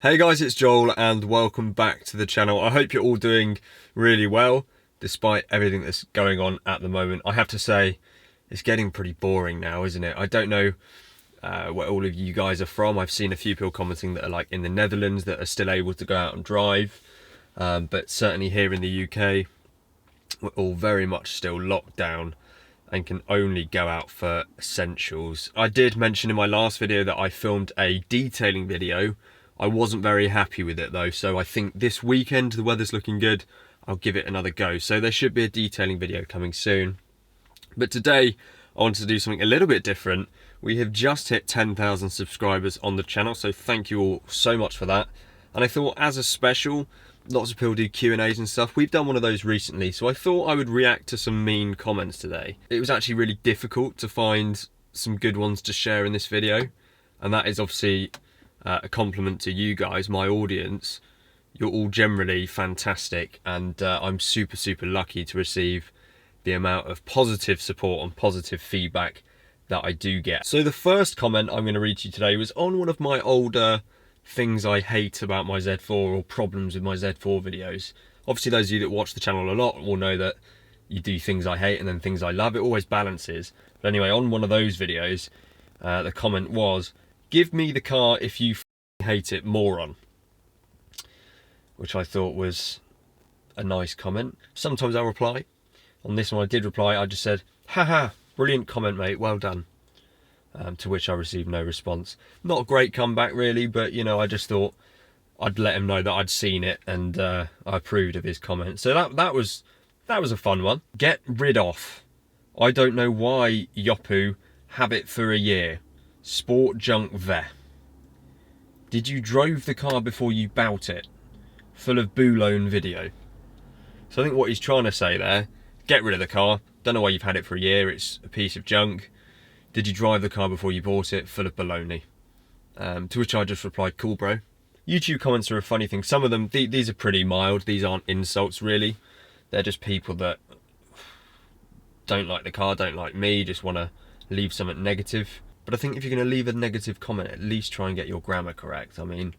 Hey guys, it's Joel and welcome back to the channel. I hope you're all doing really well despite everything that's going on at the moment. I have to say it's getting pretty boring now, isn't it? I don't know where all of you guys are from. I've seen a few people commenting that are like in the Netherlands that are still able to go out and drive, but certainly here in the UK we're all very much still locked down and can only go out for essentials. I did mention in my last video that I filmed a detailing video. I wasn't very happy with it though, so I think this weekend, the weather's looking good, I'll give it another go. So there should be a detailing video coming soon. But today, I wanted to do something a little bit different. We have just hit 10,000 subscribers on the channel, so thank you all so much for that. And I thought as a special, lots of people do Q&As and stuff. We've done one of those recently, so I thought I would react to some mean comments today. It was actually really difficult to find some good ones to share in this video, and that is obviously a compliment to you guys, my audience. You're all generally fantastic, and I'm super lucky to receive the amount of positive support and positive feedback that I do get. So the first comment I'm going to read to you today was on one of my older things I hate about my Z4 or problems with my Z4 videos. Obviously those of you that watch the channel a lot will know that you do things I hate and then things I love. It always balances. But anyway, on one of those videos, the comment was, "Give me the car if you hate it, moron." Which I thought was a nice comment. Sometimes I'll reply. On this one I did reply. I just said, "Haha, brilliant comment, mate, well done." To which I received no response. Not a great comeback really, but you know, I just thought I'd let him know that I'd seen it and I approved of his comment. So that was a fun one. Get rid of. I don't know why Yopu have it for a year. Sport junk ve. Did you drove the car before you bought it? Full of Boulone video. So I think what he's trying to say there, get rid of the car. Don't know why you've had it for a year. It's a piece of junk. Did you drive the car before you bought it? Full of baloney. To which I just replied, cool bro. YouTube comments are a funny thing. Some of them, these are pretty mild. These aren't insults really. They're just people that don't like the car, don't like me, just want to leave something negative. But I think if you're going to leave a negative comment, at least try and get your grammar correct. I mean,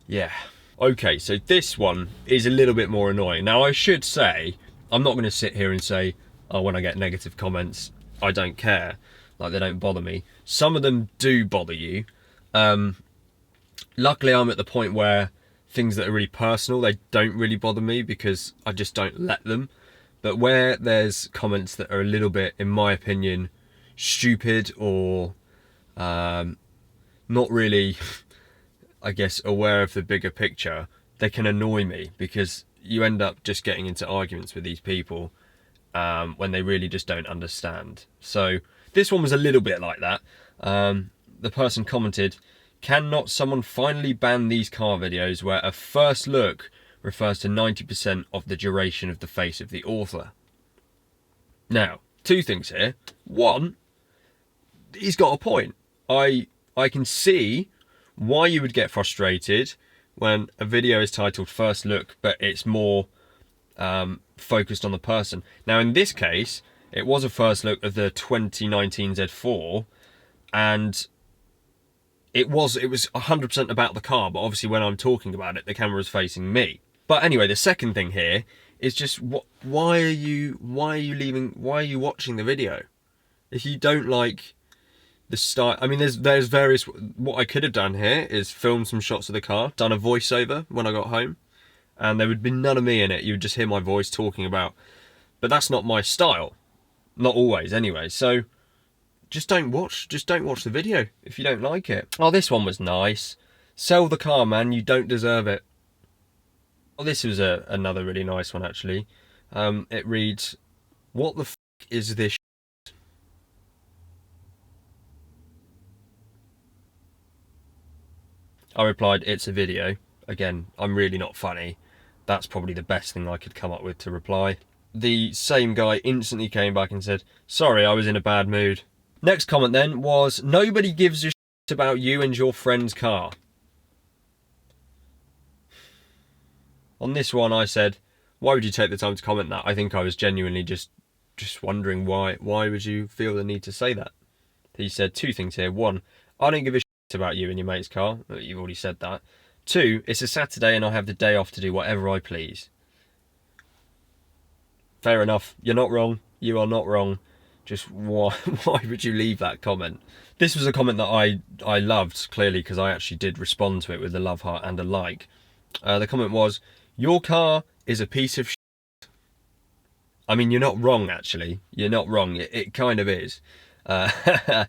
yeah. Okay, so this one is a little bit more annoying. Now, I should say, I'm not going to sit here and say, oh, when I get negative comments, I don't care. Like, they don't bother me. Some of them do bother you. Luckily, I'm at the point where things that are really personal, they don't really bother me because I just don't let them. But where there's comments that are a little bit, in my opinion, stupid or not really, I guess, aware of the bigger picture, they can annoy me because you end up just getting into arguments with these people when they really just don't understand. So this one was a little bit like that. The person commented, "Cannot someone finally ban these car videos where a first look refers to 90% of the duration of the face of the author?" Now, two things here. One, he's got a point. I can see why you would get frustrated when a video is titled first look, but it's more focused on the person. Now, in this case, it was a first look of the 2019 Z4, and it was 100% about the car, but obviously when I'm talking about it, the camera is facing me. But anyway, the second thing here is just why are you watching the video? If you don't like the style, I mean, there's various. What I could have done here is filmed some shots of the car, done a voiceover when I got home, and there would be none of me in it. You would just hear my voice talking about. But that's not my style, not always anyway. So just don't watch the video if you don't like it. Oh, this one was nice. Sell the car, man. You don't deserve it. Well, this was another really nice one actually. It reads, "What the f*** is this shit?" I replied, "It's a video." Again, I'm really not funny. That's probably the best thing I could come up with to reply. The same guy instantly came back and said, "Sorry, I was in a bad mood." Next comment then was, "Nobody gives a shit about you and your friend's car." On this one I said, "Why would you take the time to comment that?" I think I was genuinely just wondering why would you feel the need to say that. He said two things here. One, I don't give a shit about you and your mate's car. You've already said that. 2, it's a Saturday and I have the day off to do whatever I please. Fair enough. You're not wrong. You are not wrong. Just why would you leave that comment? This was a comment that I loved, clearly, because I actually did respond to it with a love heart and a like. The comment was, your car is a piece of shit. I mean, you're not wrong, actually. You're not wrong. It kind of is. But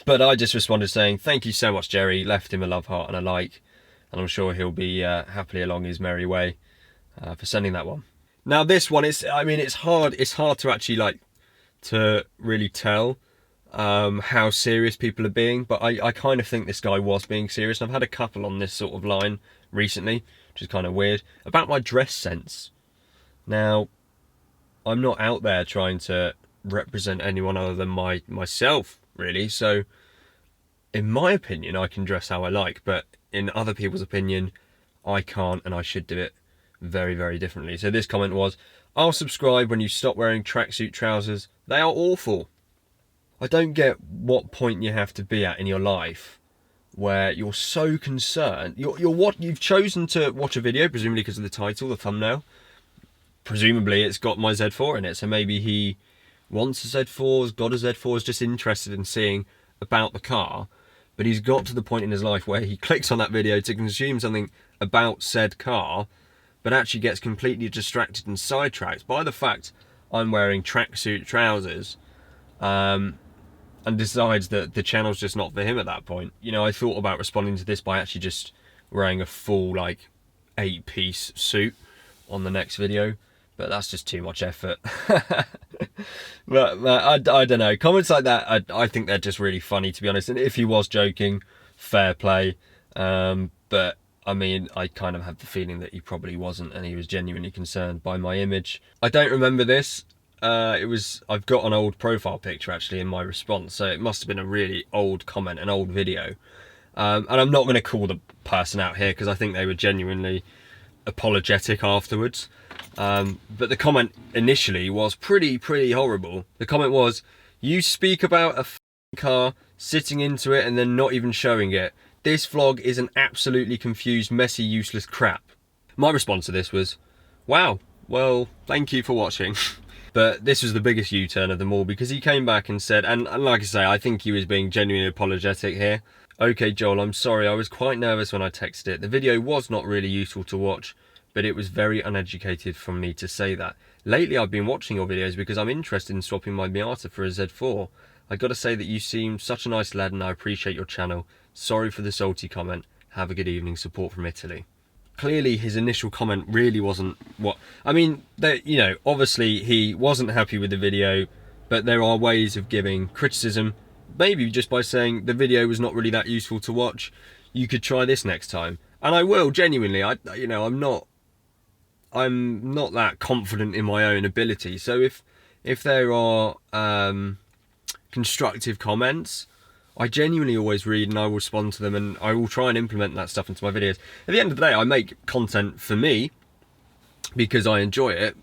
I just responded saying, thank you so much, Jerry. Left him a love heart and a like. And I'm sure he'll be happily along his merry way for sending that one. Now, this one, it's hard to actually, to really tell how serious people are being, but I kind of think this guy was being serious, and I've had a couple on this sort of line recently, which is kind of weird, about my dress sense. Now, I'm not out there trying to represent anyone other than myself, really, so in my opinion, I can dress how I like, but in other people's opinion, I can't, and I should do it very, very differently. So this comment was, I'll subscribe when you stop wearing tracksuit trousers. They are awful. I don't get what point you have to be at in your life where you're so concerned. You've chosen to watch a video, presumably because of the title, the thumbnail. Presumably it's got my Z4 in it, so maybe he wants a Z4, has got a Z4, is just interested in seeing about the car. But he's got to the point in his life where he clicks on that video to consume something about said car, but actually gets completely distracted and sidetracked by the fact I'm wearing tracksuit trousers, and decides that the channel's just not for him at that point. You know, I thought about responding to this by actually just wearing a full, 8-piece suit on the next video, but that's just too much effort. but I don't know. Comments like that, I think they're just really funny, to be honest. And if he was joking, fair play. But I mean, I kind of have the feeling that he probably wasn't, and he was genuinely concerned by my image. I don't remember this. I've got an old profile picture actually in my response, so it must have been a really old comment, an old video. And I'm not going to call the person out here because I think they were genuinely apologetic afterwards. But the comment initially was pretty horrible. The comment was, you speak about a car, sitting into it and then not even showing it. This vlog is an absolutely confused, messy, useless crap. My response to this was, wow, well, thank you for watching. But this was the biggest U-turn of them all, because he came back and said, and like I say, I think he was being genuinely apologetic here. Okay, Joel, I'm sorry, I was quite nervous when I texted it. The video was not really useful to watch, but it was very uneducated from me to say that. Lately, I've been watching your videos because I'm interested in swapping my Miata for a Z4. I gotta say that you seem such a nice lad and I appreciate your channel. Sorry for the salty comment. Have a good evening. Support from Italy. Clearly his initial comment really wasn't what... I mean, obviously he wasn't happy with the video, but there are ways of giving criticism, maybe just by saying the video was not really that useful to watch. You could try this next time. And I will, genuinely. I'm not that confident in my own ability. So if there are constructive comments, I genuinely always read and I will respond to them, and I will try and implement that stuff into my videos. At the end of the day, I make content for me because I enjoy it,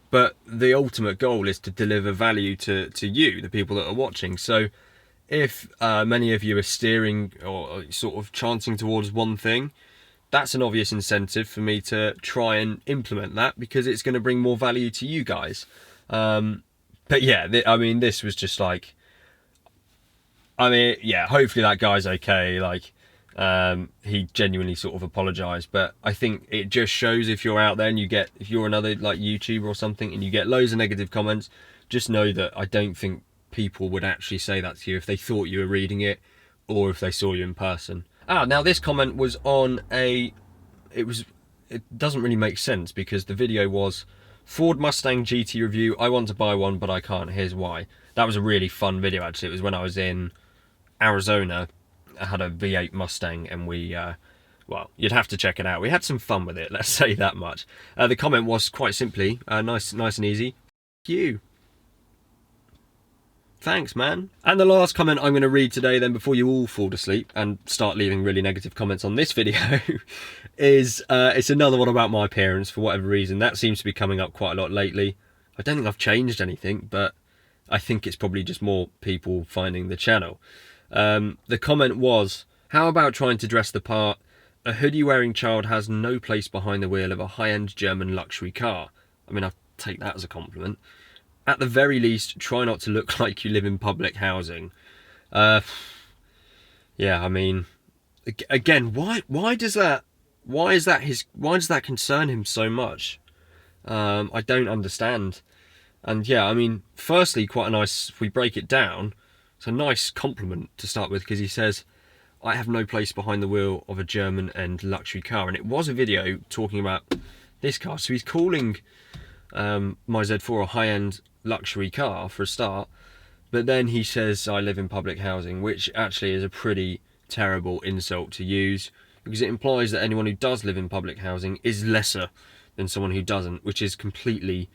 but the ultimate goal is to deliver value to you, the people that are watching. So if many of you are steering or sort of chanting towards one thing, that's an obvious incentive for me to try and implement that, because it's going to bring more value to you guys. But yeah, this was just like... yeah, hopefully that guy's okay. He genuinely sort of apologised, but I think it just shows, if you're out there and if you're another YouTuber or something and you get loads of negative comments, just know that I don't think people would actually say that to you if they thought you were reading it or if they saw you in person. Now this comment was on it doesn't really make sense, because the video was Ford Mustang GT review. I want to buy one, but I can't. Here's why. That was a really fun video, actually. It was when I was in Arizona. I had a V8 Mustang, and we, well, you'd have to check it out. We had some fun with it, let's say that much. The comment was quite simply, nice and easy. Thank you. Thanks, man. And the last comment I'm going to read today, then, before you all fall asleep and start leaving really negative comments on this video, is it's another one about my appearance for whatever reason. That seems to be coming up quite a lot lately. I don't think I've changed anything, but I think it's probably just more people finding the channel. The comment was, how about trying to dress the part A hoodie-wearing child has no place behind the wheel of a high-end German luxury car. I mean, I take that as a compliment. At the very least, try not to look like you live in public housing. Yeah, I mean, again, why does that concern him so much? I don't understand. And yeah, I mean, firstly, quite a nice, if we break it down, it's a nice compliment to start with, because he says, I have no place behind the wheel of a German and luxury car. And it was a video talking about this car. So he's calling my Z4 a high-end luxury car for a start. But then he says, I live in public housing, which actually is a pretty terrible insult to use, because it implies that anyone who does live in public housing is lesser than someone who doesn't, which is completely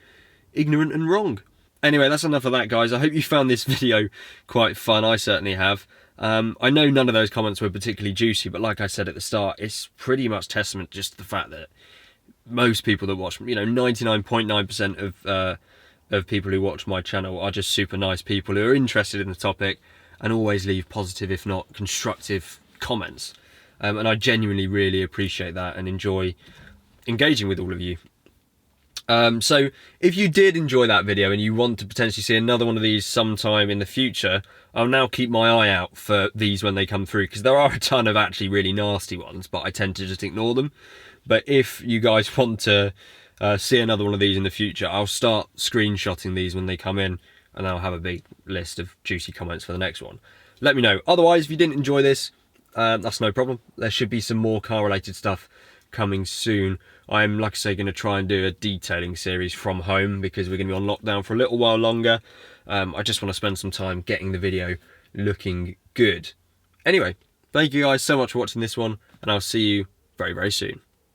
ignorant and wrong. Anyway, that's enough of that, guys. I hope you found this video quite fun. I certainly have. I know none of those comments were particularly juicy, but like I said at the start, it's pretty much testament just to the fact that most people that watch, 99.9% of people who watch my channel are just super nice people who are interested in the topic and always leave positive, if not constructive, comments. And I genuinely really appreciate that and enjoy engaging with all of you. So if you did enjoy that video and you want to potentially see another one of these sometime in the future, I'll now keep my eye out for these when they come through, because there are a ton of actually really nasty ones, but I tend to just ignore them. But if you guys want to see another one of these in the future, I'll start screenshotting these when they come in, and I'll have a big list of juicy comments for the next one. Let me know. Otherwise, if you didn't enjoy this, that's no problem. There should be some more car related stuff coming soon. I'm, like I say, going to try and do a detailing series from home, because we're going to be on lockdown for a little while longer. I just want to spend some time getting the video looking good. Anyway, thank you guys so much for watching this one, and I'll see you very, very soon.